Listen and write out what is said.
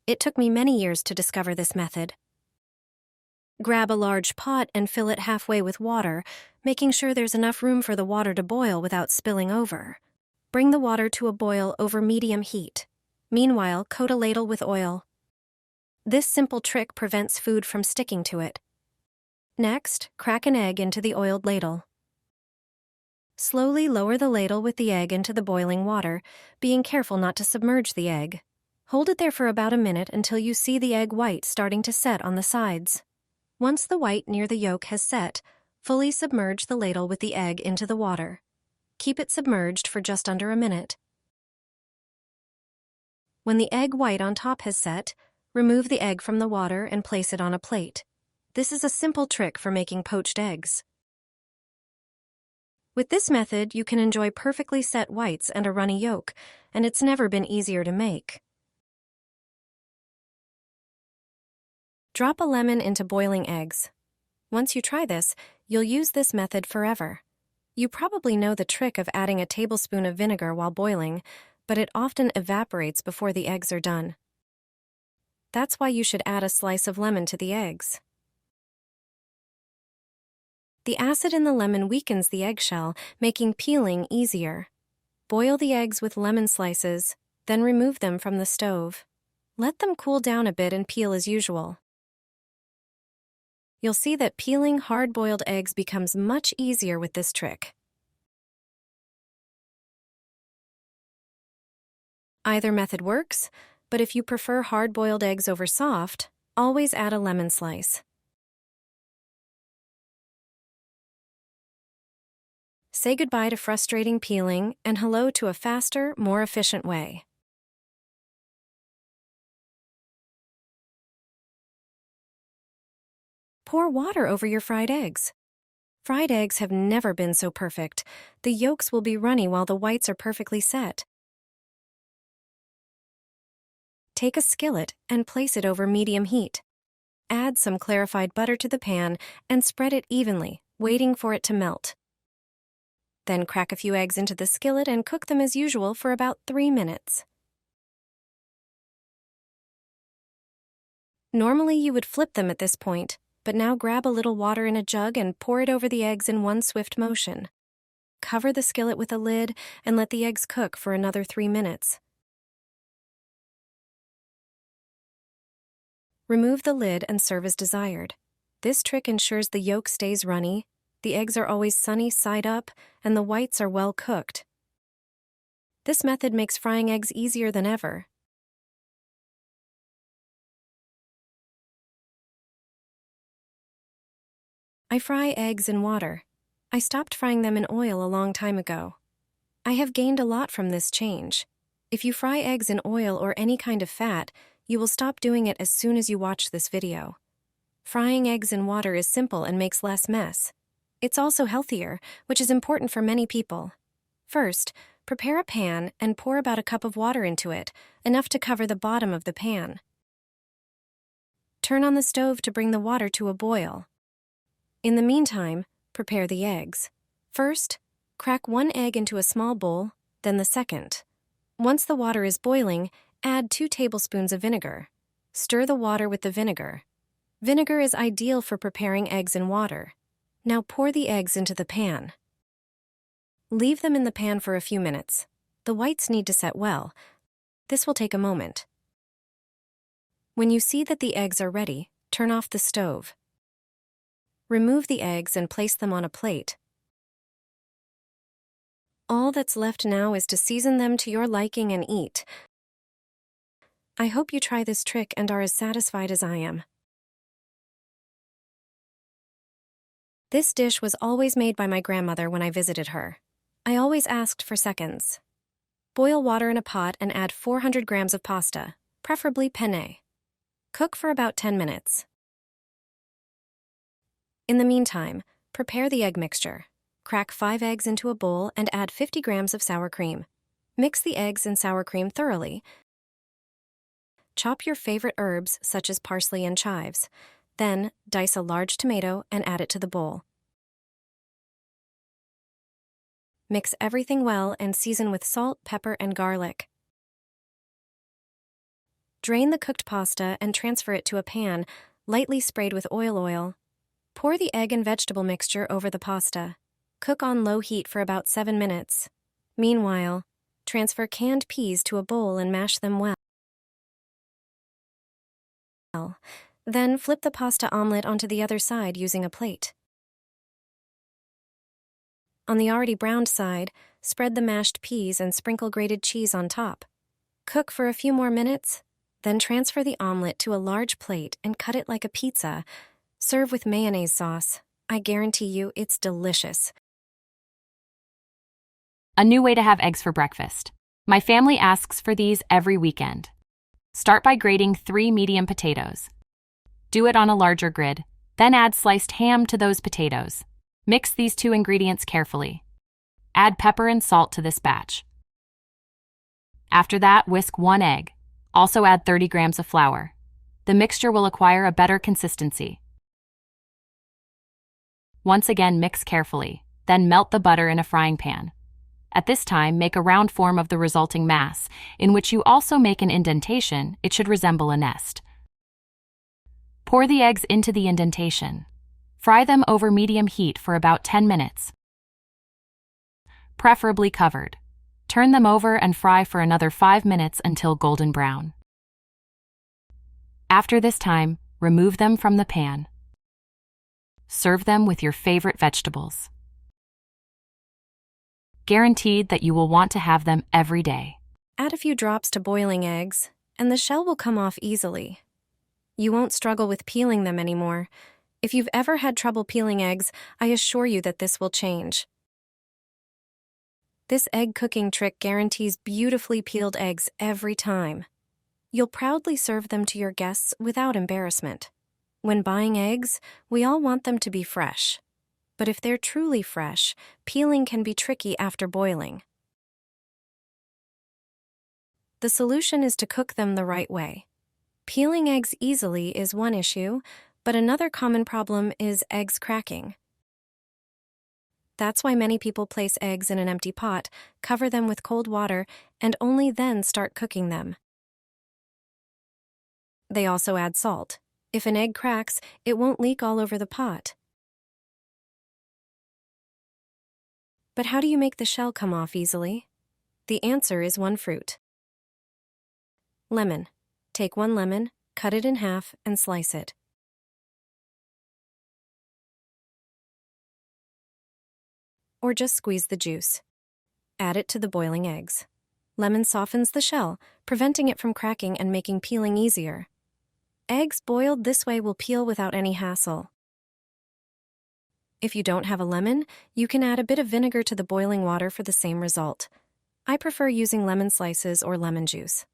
It took me many years to discover this method. Grab a large pot and fill it halfway with water, making sure there's enough room for the water to boil without spilling over. Bring the water to a boil over medium heat. Meanwhile, coat a ladle with oil. This simple trick prevents food from sticking to it. Next, crack an egg into the oiled ladle. Slowly lower the ladle with the egg into the boiling water, being careful not to submerge the egg. Hold it there for about a minute until you see the egg white starting to set on the sides. Once the white near the yolk has set, fully submerge the ladle with the egg into the water. Keep it submerged for just under a minute. When the egg white on top has set, remove the egg from the water and place it on a plate. This is a simple trick for making poached eggs. With this method, you can enjoy perfectly set whites and a runny yolk, and it's never been easier to make. Drop a lemon into boiling eggs. Once you try this, you'll use this method forever. You probably know the trick of adding a tablespoon of vinegar while boiling, but it often evaporates before the eggs are done. That's why you should add a slice of lemon to the eggs. The acid in the lemon weakens the eggshell, making peeling easier. Boil the eggs with lemon slices, then remove them from the stove. Let them cool down a bit and peel as usual. You'll see that peeling hard-boiled eggs becomes much easier with this trick. Either method works, but if you prefer hard-boiled eggs over soft, always add a lemon slice. Say goodbye to frustrating peeling and hello to a faster, more efficient way. Pour water over your fried eggs. Fried eggs have never been so perfect. The yolks will be runny while the whites are perfectly set. Take a skillet and place it over medium heat. Add some clarified butter to the pan and spread it evenly, waiting for it to melt. Then crack a few eggs into the skillet and cook them as usual for about 3 minutes. Normally you would flip them at this point, but now grab a little water in a jug and pour it over the eggs in one swift motion. Cover the skillet with a lid and let the eggs cook for another 3 minutes. Remove the lid and serve as desired. This trick ensures the yolk stays runny, the eggs are always sunny side up, and the whites are well cooked. This method makes frying eggs easier than ever. I fry eggs in water. I stopped frying them in oil a long time ago. I have gained a lot from this change. If you fry eggs in oil or any kind of fat, you will stop doing it as soon as you watch this video. Frying eggs in water is simple and makes less mess. It's also healthier, which is important for many people. First, prepare a pan and pour about a cup of water into it, enough to cover the bottom of the pan. Turn on the stove to bring the water to a boil. In the meantime, prepare the eggs. First, crack one egg into a small bowl, then the second. Once the water is boiling, add 2 tablespoons of vinegar. Stir the water with the vinegar. Vinegar is ideal for preparing eggs in water. Now pour the eggs into the pan. Leave them in the pan for a few minutes. The whites need to set well. This will take a moment. When you see that the eggs are ready, turn off the stove. Remove the eggs and place them on a plate. All that's left now is to season them to your liking and eat. I hope you try this trick and are as satisfied as I am. This dish was always made by my grandmother when I visited her. I always asked for seconds. Boil water in a pot and add 400 grams of pasta, preferably penne. Cook for about 10 minutes. In the meantime, prepare the egg mixture. Crack 5 eggs into a bowl and add 50 grams of sour cream. Mix the eggs and sour cream thoroughly. Chop your favorite herbs such as parsley and chives. Then, dice a large tomato and add it to the bowl. Mix everything well and season with salt, pepper, and garlic. Drain the cooked pasta and transfer it to a pan, lightly sprayed with oil. Pour the egg and vegetable mixture over the pasta. Cook on low heat for about 7 minutes. Meanwhile, transfer canned peas to a bowl and mash them well. Then flip the pasta omelette onto the other side using a plate. On the already browned side, spread the mashed peas and sprinkle grated cheese on top. Cook for a few more minutes, then transfer the omelette to a large plate and cut it like a pizza. Serve with mayonnaise sauce. I guarantee you it's delicious. A new way to have eggs for breakfast. My family asks for these every weekend. Start by grating 3 medium potatoes. Do it on a larger grid, then add sliced ham to those potatoes. Mix these 2 ingredients carefully. Add pepper and salt to this batch. After that, whisk 1 egg. Also add 30 grams of flour. The mixture will acquire a better consistency. Once again, mix carefully, then melt the butter in a frying pan. At this time, make a round form of the resulting mass, in which you also make an indentation. It should resemble a nest. Pour the eggs into the indentation. Fry them over medium heat for about 10 minutes, preferably covered. Turn them over and fry for another 5 minutes until golden brown. After this time, remove them from the pan. Serve them with your favorite vegetables. Guaranteed that you will want to have them every day. Add a few drops to boiling eggs, and the shell will come off easily. You won't struggle with peeling them anymore. If you've ever had trouble peeling eggs, I assure you that this will change. This egg cooking trick guarantees beautifully peeled eggs every time. You'll proudly serve them to your guests without embarrassment. When buying eggs, we all want them to be fresh. But if they're truly fresh, peeling can be tricky after boiling. The solution is to cook them the right way. Peeling eggs easily is one issue, but another common problem is eggs cracking. That's why many people place eggs in an empty pot, cover them with cold water, and only then start cooking them. They also add salt. If an egg cracks, it won't leak all over the pot. But how do you make the shell come off easily? The answer is one fruit. Lemon. Take 1 lemon, cut it in half, and slice it. Or just squeeze the juice. Add it to the boiling eggs. Lemon softens the shell, preventing it from cracking and making peeling easier. Eggs boiled this way will peel without any hassle. If you don't have a lemon, you can add a bit of vinegar to the boiling water for the same result. I prefer using lemon slices or lemon juice.